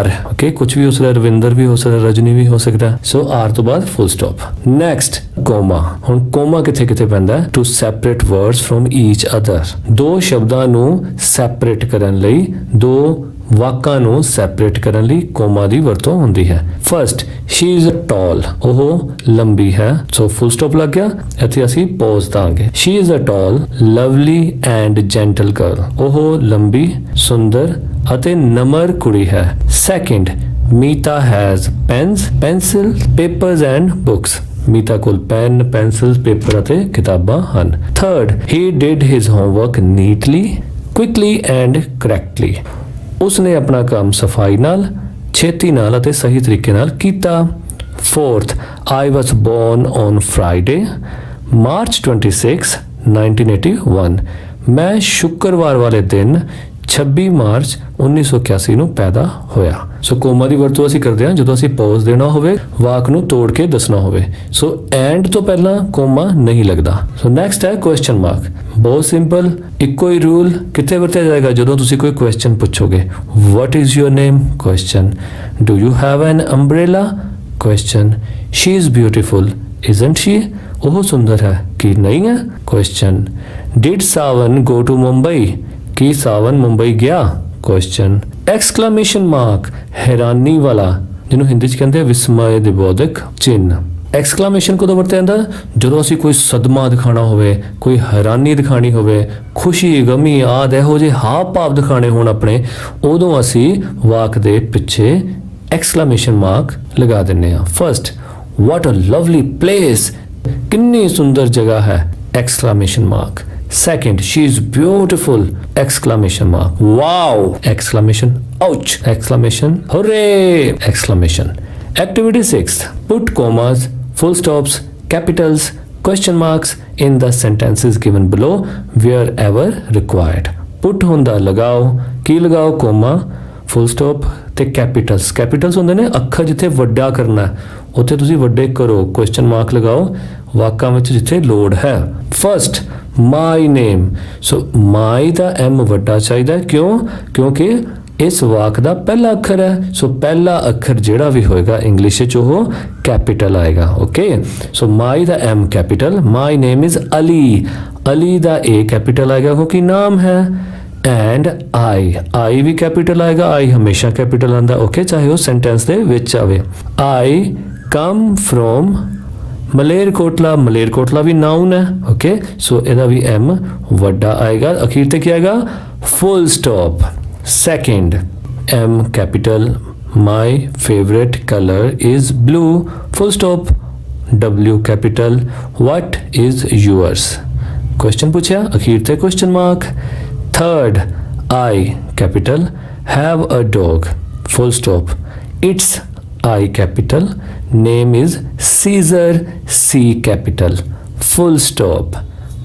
R, okay, ਕੁਝ ਵੀ ਹੋ ਸਕਦਾ, ਰਵਿੰਦਰ ਵੀ ਹੋ ਸਕਦਾ, ਰਜਨੀ ਵੀ ਹੋ ਸਕਦਾ। ਸੋ R ਤੋਂ ਬਾਅਦ ਫੁੱਲ ਸਟਾਪ। Next, comma. ਹੁਣ ਕੋਮਾ ਕਿੱਥੇ ਕਿੱਥੇ ਪੈਂਦਾ? To separate words from each other. ਦੋ ਸ਼ਬਦਾਂ ਨੂੰ ਸੈਪਰੇਟ ਕਰਨ ਲਈ, ਦੋ ਵਾਕਾਂ ਨੂੰ ਸੈਪਰੇਟ ਕਰਨ ਲਈ ਕੋਮਾ ਦੀ ਵਰਤੋਂ ਹੁੰਦੀ ਹੈ। ਫਰਸਟ, ਸ਼ੀ ਇਜ਼ ਟਾਲ, ਉਹ ਲੰਬੀ ਹੈ, ਸੋ ਫੁੱਲ ਸਟਾਪ ਲੱਗ ਗਿਆ। ਇੱਥੇ ਅਸੀਂ ਪੌਜ਼ ਦਾਂਗੇ। She is a tall, lovely and gentle girl, ਉਹ ਲੰਬੀ, ਸੁੰਦਰ ਅਤੇ ਨਮਰ ਕੁੜੀ ਹੈ। Second, Meeta has pens, pencil, papers and books. Meeta ਕੋਲ ਪੈਨ, ਪੈਨਸਿਲ, ਪੇਪਰ ਅਤੇ ਕਿਤਾਬਾਂ ਹਨ। Third, he did his homework neatly, quickly and correctly. ਉਸਨੇ ਆਪਣਾ ਕੰਮ ਸਫਾਈ ਨਾਲ, ਛੇਤੀ ਨਾਲ ਅਤੇ ਸਹੀ ਤਰੀਕੇ ਨਾਲ ਕੀਤਾ। Fourth, I was born on Friday, March 26, 1981। ਮੈਂ ਸ਼ੁੱਕਰਵਾਰ ਵਾਲੇ ਦਿਨ 26 ਮਾਰਚ 1981 ਨੂੰ ਪੈਦਾ ਹੋਇਆ। ਸੋ ਕੋਮਾ ਦੀ ਵਰਤੋਂ ਅਸੀਂ ਕਰਦੇ ਹਾਂ ਜਦੋਂ ਅਸੀਂ ਪੌਜ਼ ਦੇਣਾ ਹੋਵੇ, ਵਾਕ ਨੂੰ ਤੋੜ ਕੇ ਦੱਸਣਾ ਹੋਵੇ। ਸੋ ਐਂਡ ਤੋਂ ਪਹਿਲਾਂ ਕੋਮਾ ਨਹੀਂ ਲੱਗਦਾ। ਸੋ ਨੈਕਸਟ ਹੈ ਕੁਐਸਚਨ ਮਾਰਕ। ਬਹੁਤ ਸਿੰਪਲ, ਇੱਕੋ ਹੀ ਰੂਲ। ਕਿੱਥੇ ਵਰਤਿਆ ਜਾਏਗਾ? ਜਦੋਂ ਤੁਸੀਂ ਕੋਈ question ਪੁੱਛੋਗੇ। What is your name? Question. Do you have an umbrella? Question. She is beautiful, isn't she? ਉਹ ਸੁੰਦਰ ਹੈ ਕਿ ਨਹੀਂ ਹੈ? Question. Did Sawan go to Mumbai? ਕੀ ਸਾਵਨ ਮੁੰਬਈ ਗਿਆ? ਕੁਐਸਚਨ। ਐਕਸਕਲੇਮੇਸ਼ਨ ਮਾਰਕ, ਹੈਰਾਨੀ ਵਾਲਾ, ਜਿਹਨੂੰ ਹਿੰਦੀ 'ਚ ਕਹਿੰਦੇ ਆ ਵਿਸਮय ਦੇ ਬੋਧਕ ਚਿੰਨ। ਐਕਸਕਲੇਮੇਸ਼ਨ ਕਦੋਂ ਵਰਤਿਆ ਜਾਂਦਾ? ਜਦੋਂ ਅਸੀਂ ਕੋਈ ਸਦਮਾ ਦਿਖਾਣਾ ਹੋਵੇ, ਕੋਈ ਹੈਰਾਨੀ ਦਿਖਾਣੀ ਹੋਵੇ, ਖੁਸ਼ੀ, ਗਮੀ ਆਦਿ ਇਹੋ ਜਿਹੇ ਹਾਵ ਭਾਵ ਦਿਖਾਣੇ ਹੋਣ ਆਪਣੇ, ਉਦੋਂ ਅਸੀਂ ਵਾਕ ਦੇ ਪਿੱਛੇ ਐਕਸਕਲੇਮੇਸ਼ਨ ਮਾਰਕ ਲਗਾ ਦਿੰਦੇ ਹਾਂ। ਫਰਸਟ, ਵਾਟ ਅ ਲਵਲੀ ਪਲੇਸ, ਕਿੰਨੀ ਸੁੰਦਰ ਜਗ੍ਹਾ ਹੈ, exclamation mark. Second, she is beautiful, exclamation mark. Wow, exclamation. Ouch, exclamation. Hooray, exclamation. Activity 6. Put commas, full stops, capitals, question marks in the sentences given below wherever required. Put ਹੁੰਦਾ ਲਗਾਓ, ਕੀ ਲਗਾਓ? Comma, full stop ਤੇ capitals. Capitals ਹੁੰਦੇ ਨੇ ਅੱਖਰ ਜਿੱਥੇ ਵੱਡਾ ਕਰਨਾ, ਉੱਥੇ ਤੁਸੀਂ ਵੱਡੇ ਕਰੋ, ਕੁਐਸਚਨ ਮਾਰਕ ਲਗਾਓ ਵਾਕਾਂ ਵਿੱਚ ਜਿੱਥੇ ਲੋੜ ਹੈ। ਫਰਸਟ, ਮਾਈ ਨੇਮ। ਸੋ ਮਾਈ ਦਾ ਐਮ ਵੱਡਾ ਚਾਹੀਦਾ, ਕਿਉਂ? ਕਿਉਂਕਿ ਇਸ ਵਾਕ ਦਾ ਪਹਿਲਾ ਅੱਖਰ ਹੈ। ਸੋ ਪਹਿਲਾ ਅੱਖਰ ਜਿਹੜਾ ਵੀ ਹੋਏਗਾ ਇੰਗਲਿਸ਼ ਵਿੱਚ ਉਹ ਕੈਪੀਟਲ ਆਏਗਾ। Okay, so my the M capital. My name is Ali, Ali the A capital ਆਏਗਾ ਕਿਉਂਕਿ ਨਾਮ ਹੈ। ਐਂਡ ਆਈ ਵੀ ਕੈਪੀਟਲ ਆਏਗਾ, ਆਈ ਹਮੇਸ਼ਾ ਕੈਪੀਟਲ ਆਉਂਦਾ, ਓਕੇ, ਚਾਹੇ ਉਹ ਸੈਂਟੈਂਸ ਦੇ ਵਿੱਚ ਆਵੇ। I come from Malerkotla, Malerkotla ਵੀ ਨਾਉਨ ਹੈ, ਓਕੇ, ਸੋ ਇਹਦਾ ਵੀ ਐਮ ਵੱਡਾ ਆਏਗਾ। ਅਖੀਰ ਤੇ ਕੀ ਆਏਗਾ? Full stop. Second, M capital. My favourite colour is blue, full stop. W capital. What is yours? Question ਪੁੱਛਿਆ, ਅਖੀਰ ਤੇ question mark. Third, I capital. Have a dog, full stop. It's I capital. Name is Caesar, C capital. Full stop.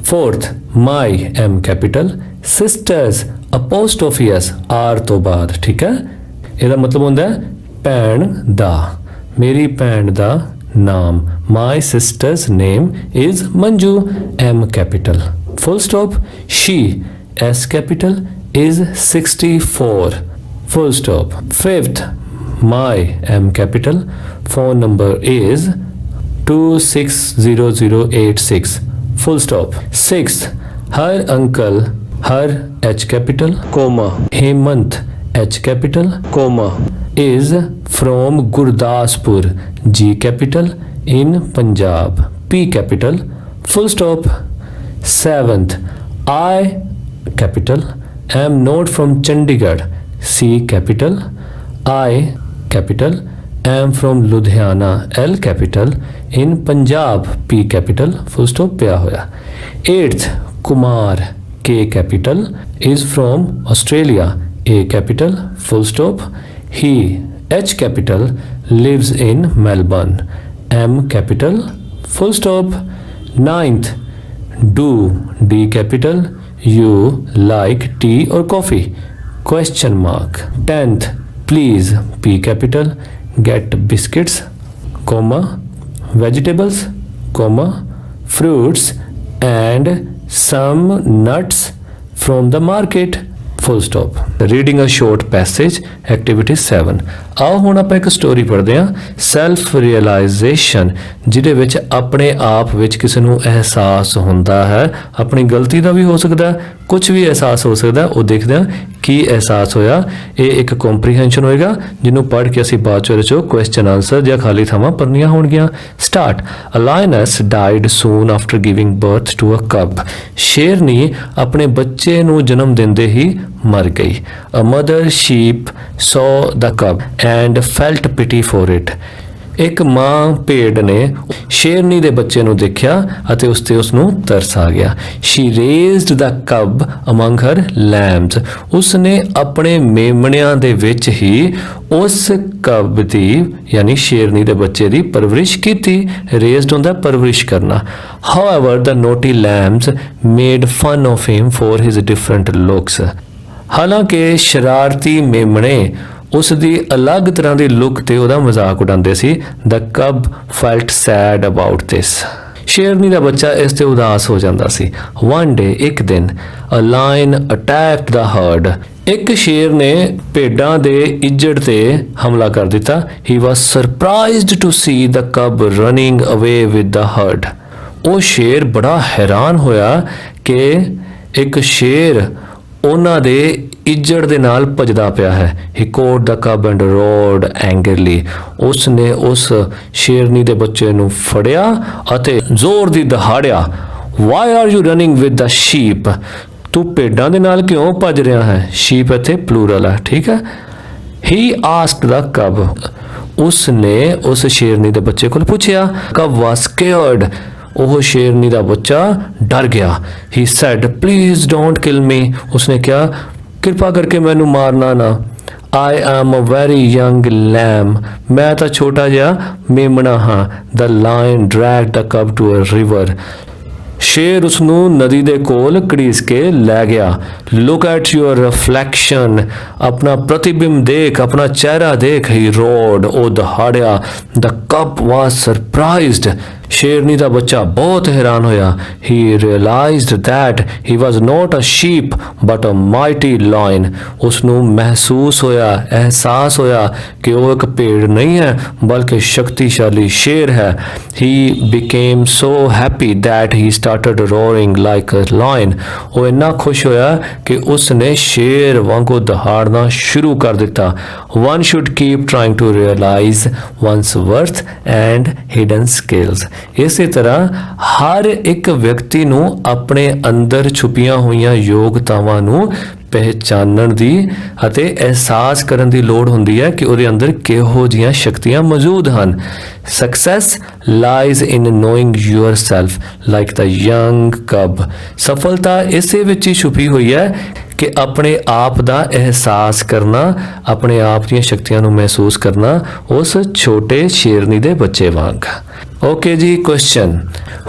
Fourth, my, M capital. Sisters, apostrophe S, R ਤੋਂ ਬਾਅਦ, ਠੀਕ ਹੈ? ਇਹਦਾ ਮਤਲਬ ਹੁੰਦਾ ਹੈ ਭੈਣ ਦਾ, ਮੇਰੀ ਭੈਣ ਦਾ ਨਾਮ। My sister's name is Manju, M capital. Full stop. She, S capital, is 64. Full stop. Fifth, My, M capital. Phone number is 260086. Full stop. Sixth, her uncle, her H capital, comma, Hemant, H capital, comma, is from Gurdaspur, G capital, in Punjab, P capital, full stop. Seventh, I capital, am not from Chandigarh, C capital, I capital, am from Ludhiana, L capital, in Punjab, P capital, full stop ਪਿਆ ਹੋਇਆ. Eighth, Kumar, K capital, is from Australia, A capital, full stop. He, H capital, lives in Melbourne, M capital, full stop. Ninth, do, D capital, you like tea or coffee, question mark. Tenth, please, P capital, get biscuits, comma, vegetables, comma, fruits and some nuts from the market, full stop. Reading a short passage, activity 7. ਆਓ ਹੁਣ ਆਪਾਂ ਇੱਕ story ਪੜ੍ਹਦੇ ਹਾਂ, self realisation, ਜਿਹਦੇ ਵਿੱਚ ਆਪਣੇ ਆਪ ਵਿੱਚ ਕਿਸੇ ਨੂੰ ਅਹਿਸਾਸ ਹੁੰਦਾ ਹੈ, ਆਪਣੀ ਗਲਤੀ ਦਾ ਵੀ ਹੋ ਸਕਦਾ, ਕੁਝ ਵੀ ਅਹਿਸਾਸ ਹੋ ਸਕਦਾ, ਉਹ ਦੇਖਦੇ ਹਾਂ ਕੀ ਅਹਿਸਾਸ ਹੋਇਆ। ਇਹ ਇੱਕ ਕੰਪਰੀਹੈਂਸ਼ਨ ਹੋਏਗਾ ਜਿਹਨੂੰ ਪੜ੍ਹ ਕੇ ਅਸੀਂ ਬਾਅਦ ਚ ਉਹਦੇ ਚੋਂ ਕੁਐਸਚਨ ਆਨਸਰ ਜਾਂ ਖਾਲੀ ਥਾਵਾਂ ਭਰਨੀਆਂ ਹੋਣਗੀਆਂ। Start. A lioness died soon after giving birth to a cub. ਸ਼ੇਰਨੀ ਆਪਣੇ ਬੱਚੇ ਨੂੰ ਜਨਮ ਦਿੰਦੇ ਹੀ ਮਰ ਗਈ। ਅ ਮਦਰ ਸ਼ੀਪ ਸੌ ਦ ਕਬ and felt pity for it. ਇੱਕ ਮਾਂ ਭੇਡ ਨੇ ਸ਼ੇਰਨੀ ਦੇ ਬੱਚੇ ਨੂੰ ਦੇਖਿਆ ਅਤੇ ਉਸ ਤੇ ਉਸ ਨੂੰ ਤਰਸ ਆ ਗਿਆ। ਸ਼ੀ ਰੇਜ਼ਡ ਦ ਕਬ ਅਮੰਗ ਹਰ ਲੈਮਸ। ਉਸਨੇ ਆਪਣੇ ਮੇਮਣਿਆਂ ਦੇ ਵਿੱਚ ਹੀ ਉਸ ਕਬ ਦੀ ਯਾਨੀ ਸ਼ੇਰਨੀ ਦੇ ਬੱਚੇ ਦੀ ਪਰਵਰਿਸ਼ ਕੀਤੀ। ਰੇਜ਼ਡ ਹੁੰਦਾ ਪਰਵਰਿਸ਼ ਕਰਨਾ। However the naughty lambs made fun of him for his different looks. ਹਾਲਾਂਕਿ ਸ਼ਰਾਰਤੀ ਮੇਮਣੇ ਉਸ ਦੀ ਅਲੱਗ ਤਰ੍ਹਾਂ ਦੀ ਲੁੱਕ ਤੇ ਉਹਦਾ ਮਜ਼ਾਕ ਉਡਾਉਂਦੇ ਸੀ। ਦ ਕਬ ਫੈਲਟ ਸੈਡ ਅਬਾਊਟ ਦਿਸ। ਸ਼ੇਰਨੀ ਦਾ ਬੱਚਾ ਇਸ ਤੇ ਉਦਾਸ ਹੋ ਜਾਂਦਾ ਸੀ। ਵਨ ਡੇ, ਇੱਕ ਦਿਨ, ਅ ਲਾਇਨ ਅਟੈਕਡ ਦ ਹਰਡ। ਇੱਕ ਸ਼ੇਰ ਨੇ ਭੇਡਾਂ ਦੇ ਇੱਜੜ ਤੇ ਹਮਲਾ ਕਰ ਦਿੱਤਾ। ਹੀ ਵਾਸ ਸਰਪ੍ਰਾਈਜ਼ਡ ਟੂ ਸੀ ਦ ਕਬ ਰਨਿੰਗ ਅਵੇ ਵਿਦ ਦ ਹਰਡ। ਉਹ ਸ਼ੇਰ ਬੜਾ ਹੈਰਾਨ ਹੋਇਆ ਕਿ ਇੱਕ ਸ਼ੇਰ ਉਹਨਾਂ ਦੇ ਇੱਜੜ ਦੇ ਨਾਲ ਭੱਜਦਾ ਪਿਆ ਹੈ। ਹੀ ਕੋਟ ਦ ਕਬ ਐਂਡ ਰੋਡ ਐਂਗਰਲੀ। ਉਸ ਨੇ ਉਸ ਸ਼ੇਰਨੀ ਦੇ ਬੱਚੇ ਨੂੰ ਫੜਿਆ ਅਤੇ ਜ਼ੋਰ ਦੀ ਦਹਾੜਿਆ। Why are you running with the sheep. ਤੂੰ ਭੇਡਾਂ ਦੇ ਨਾਲ ਕਿਉਂ ਭੱਜ ਰਿਹਾ ਹੈ। ਸ਼ੀਪ ਇੱਥੇ ਪਲੂਰਲ ਹੈ, ਠੀਕ ਹੈ। ਹੀ ਆਸਕਡ ਦ ਕਬ। ਉਸ ਨੇ ਉਸ ਸ਼ੇਰਨੀ ਦੇ ਬੱਚੇ ਕੋਲ ਪੁੱਛਿਆ। ਕਬ ਵਾਸ ਸਕੇਅਰਡ। ਉਹ ਸ਼ੇਰਨੀ ਦਾ ਬੱਚਾ ਡਰ ਗਿਆ। ਹੀ ਸੈਡ ਪਲੀਜ਼ ਡੋਂਟ ਕਿਲ ਮੀ। ਉਸਨੇ ਕਿਹਾ ਕਿਰਪਾ ਕਰਕੇ ਮੈਨੂੰ ਮਾਰਨਾ ਨਾ। I am a very young lamb. ਮੈਂ ਤਾਂ ਛੋਟਾ ਜਿਹਾ ਮੇਮਣਾ ਹਾਂ। The lion dragged the cub to a river. ਸ਼ੇਰ ਉਸਨੂੰ ਨਦੀ ਦੇ ਕੋਲ ਘੜੀਸ ਕੇ ਲੈ ਗਿਆ। Look at your reflection. ਆਪਣਾ ਪ੍ਰਤੀਬਿੰਬ ਦੇਖ, ਆਪਣਾ ਚਿਹਰਾ ਦੇਖ। He roared. ਉਹ ਦਹਾੜਿਆ। The cub was surprised. ਸ਼ੇਰਨੀ ਦਾ ਬੱਚਾ ਬਹੁਤ ਹੈਰਾਨ ਹੋਇਆ। He realized that he was not a sheep but a mighty lion. ਉਸਨੂੰ ਮਹਿਸੂਸ ਹੋਇਆ, ਅਹਿਸਾਸ ਹੋਇਆ ਕਿ ਉਹ ਇੱਕ ਭੇਡ ਨਹੀਂ ਹੈ ਬਲਕਿ ਸ਼ਕਤੀਸ਼ਾਲੀ ਸ਼ੇਰ ਹੈ। He became so happy that he started roaring like a lion. ਉਹ ਇੰਨਾ ਖੁਸ਼ ਹੋਇਆ ਕਿ ਉਸਨੇ ਸ਼ੇਰ ਵਾਂਗੂ ਦਹਾੜਨਾ ਸ਼ੁਰੂ ਕਰ ਦਿੱਤਾ। One should keep trying to realize one's worth and hidden skills. ਇਸੇ ਤਰ੍ਹਾਂ ਹਰ ਇੱਕ ਵਿਅਕਤੀ ਨੂੰ ਆਪਣੇ ਅੰਦਰ ਛੁਪੀਆਂ ਹੋਈਆਂ ਯੋਗਤਾਵਾਂ ਨੂੰ ਪਹਿਚਾਨਣ ਦੀ ਅਤੇ ਅਹਿਸਾਸ ਕਰਨ ਦੀ ਲੋੜ ਹੁੰਦੀ ਹੈ ਕਿ ਉਹਦੇ ਅੰਦਰ ਕਿਹੋ ਜਿਹੀਆਂ ਸ਼ਕਤੀਆਂ ਮੌਜੂਦ ਹਨ। Success lies in knowing yourself like the young cub. ਸਫਲਤਾ ਇਸੇ ਵਿੱਚ ਹੀ ਛੁਪੀ ਹੋਈ ਹੈ ਕਿ ਆਪਣੇ ਆਪ ਦਾ ਅਹਿਸਾਸ ਕਰਨਾ, ਆਪਣੇ ਆਪ ਦੀਆਂ ਸ਼ਕਤੀਆਂ ਨੂੰ ਮਹਿਸੂਸ ਕਰਨਾ ਉਸ ਛੋਟੇ ਸ਼ੇਰਨੀ ਦੇ ਬੱਚੇ ਵਾਂਗ। ਓਕੇ ਜੀ, ਕੁਐਸਚਨ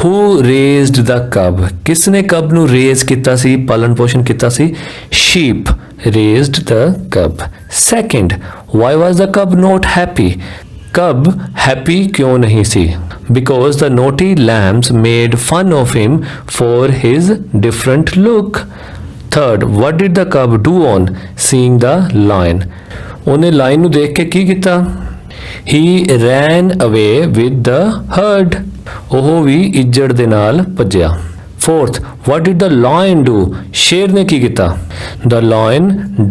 ਹੂ ਰੇਜ਼ਡ ਦ ਕਬ। ਕਿਸ ਨੇ ਕਬ ਨੂੰ ਰੇਜ਼ ਕੀਤਾ ਸੀ, ਪਾਲਣ ਪੋਸ਼ਣ ਕੀਤਾ ਸੀ। ਸ਼ੀਪ ਰੇਜ਼ਡ ਦ ਕਬ। ਸੈਕਿੰਡ, ਵਾਈ ਵਾਜ਼ ਦ ਕਬ ਨੋਟ ਹੈਪੀ। ਕਬ ਹੈਪੀ ਕਿਉਂ ਨਹੀਂ ਸੀ। Because the naughty lambs made fun of him for his different look. Third, what did the cub do on seeing the lion? ਉਹਨੇ ਲਾਇਨ ਨੂੰ ਦੇਖ ਕੇ ਕੀ ਕੀਤਾ? He ran away with the herd. ਉਹ ਵੀ ਇੱਜੜ ਦੇ ਨਾਲ ਭੱਜਿਆ। Fourth, what did the lion do? ਸ਼ੇਰ ਨੇ ਕੀ ਕੀਤਾ? The lion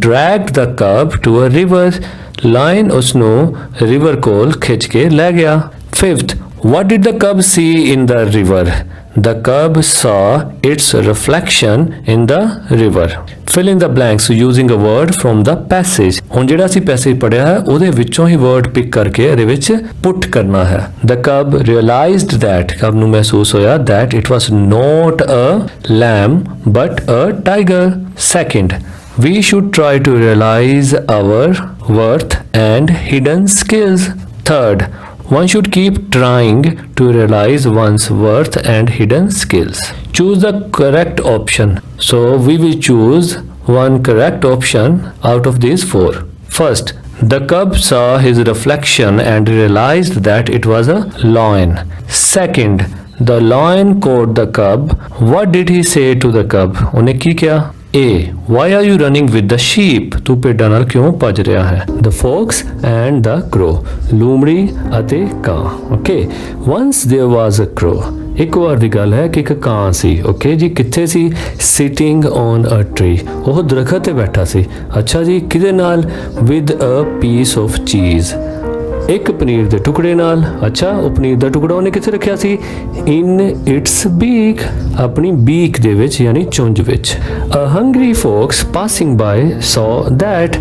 dragged the cub to a river. Lion ਉਸ ਨੂੰ river ਕੋਲ ਖਿੱਚ ਕੇ ਲੈ ਗਿਆ। Fifth, what did the cub see in the river? The cub saw its reflection in the river. Fill in the blanks using a word from the passage. ਹੁਣ ਜਿਹੜਾ ਅਸੀਂ passage ਪੜਿਆ ਹੈ ਉਹਦੇ ਵਿੱਚੋਂ ਹੀ ਵਰਡ ਪਿਕ ਕਰਕੇ ਇਹਦੇ ਵਿੱਚ ਪੁੱਟ ਕਰਨਾ ਹੈ। The cub realized that, cub ਨੂੰ ਮਹਿਸੂਸ ਹੋਇਆ that it was not a lamb but a tiger. Second, we should try to realize our worth and hidden skills. Third, one should keep trying to realize one's worth and hidden skills. Choose the correct option. So we will choose one correct option out of these four. First, the cub saw his reflection and realized that it was a lion. Second, the lion caught the cub. What did he say to the cub? ਉਹਨੇ ਕੀ ਕਿਹਾ? A. Why are you running with the sheep? ਤੂੰ ਭੇਡਾਂ ਨਾਲ ਕਿਉਂ ਭੱਜ ਰਿਹਾ ਹੈ? The fox and the crow. ਲੂੰਬੜੀ ਅਤੇ ਕਾਂ। Okay. Once there was a crow. ਇੱਕ ਵਾਰ ਦੀ ਗੱਲ ਹੈ ਕਿ ਇੱਕ ਕਾਂ ਸੀ। ਓਕੇ ਜੀ, ਕਿੱਥੇ ਸੀ? Sitting on a tree. ਉਹ ਦਰਖਤ ਤੇ ਬੈਠਾ ਸੀ। ਅੱਛਾ ਜੀ, ਕਿਹਦੇ ਨਾਲ? With a piece of cheese. ਇੱਕ ਪਨੀਰ ਦੇ ਟੁਕੜੇ ਨਾਲ। ਅੱਛਾ, ਉਹ ਪਨੀਰ ਦਾ ਟੁਕੜਾ ਉਹਨੇ ਕਿੱਥੇ ਰੱਖਿਆ ਸੀ? ਇਨ ਇਟਸ ਬੀਕ, ਆਪਣੀ ਬੀਕ ਦੇ ਵਿੱਚ ਯਾਨੀ ਚੁੰਝ ਵਿੱਚ। ਅ ਹੰਗਰੀ ਫੋਕਸ ਪਾਸਿੰਗ ਬਾਏ ਸੌ ਦੈਟ,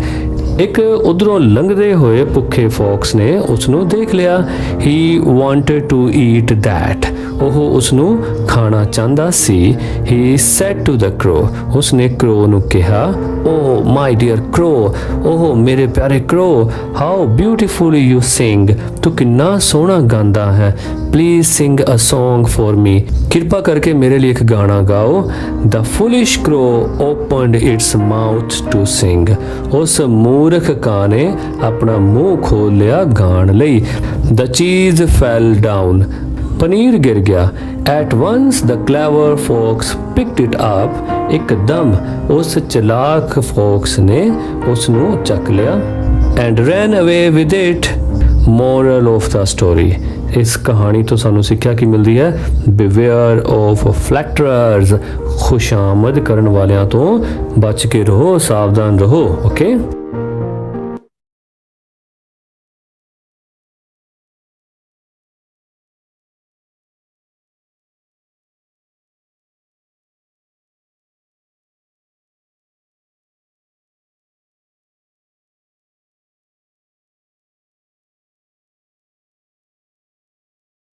ਇੱਕ ਉਧਰੋਂ ਲੰਘਦੇ ਹੋਏ ਭੁੱਖੇ ਫੌਕਸ ਨੇ ਉਸ ਨੂੰ ਦੇਖ ਲਿਆ। He wanted to eat that, ਉਹ ਉਸ ਨੂੰ ਖਾਣਾ ਚਾਹੁੰਦਾ ਸੀ। He said to the crow, ਉਸਨੇ ਕ੍ਰੋ ਨੂੰ ਕਿਹਾ, ਓ ਮਾਈ ਡੀਅਰ ਕ੍ਰੋ, ਉਹ ਮੇਰੇ ਪਿਆਰੇ crow, how beautifully you sing, ਤੂੰ ਕਿੰਨਾ ਸੋਹਣਾ ਗਾਉਂਦਾ ਹੈ। Please sing a song for me, ਕਿਰਪਾ ਕਰਕੇ ਮੇਰੇ ਲਈ ਇੱਕ ਗਾਣਾ ਗਾਓ। The foolish crow opened its mouth to sing, ਉਸ ਮੂਰਖ ਕਾਂ ਨੇ ਆਪਣਾ ਮੂੰਹ ਖੋਲ ਲਿਆ ਗਾਣ ਲਈ। ਦ ਚੀਜ਼ ਫੈਲ ਡਾਊਨ, ਪਨੀਰ ਗਿਰ ਗਿਆ। At once the clever fox picked it up, ਇੱਕਦਮ ਉਸ ਚਲਾਕ ਫੌਕਸ ਨੇ ਉਸ ਨੂੰ ਚੱਕ ਲਿਆ। ਐਂਡ ਰੈਨ ਅਵੇ with it. Moral of the story, ਇਸ ਕਹਾਣੀ ਤੋਂ ਸਾਨੂੰ ਸਿੱਖਿਆ ਕੀ ਮਿਲਦੀ ਹੈ? ਬਿਵੇਅਰ ਆਫ ਫਲੈਕਟਰਰਸ, ਖੁਸ਼ਾਮਦ ਕਰਨ ਵਾਲਿਆਂ ਤੋਂ ਬਚ ਕੇ ਰਹੋ, ਸਾਵਧਾਨ ਰਹੋ। ਓਕੇ।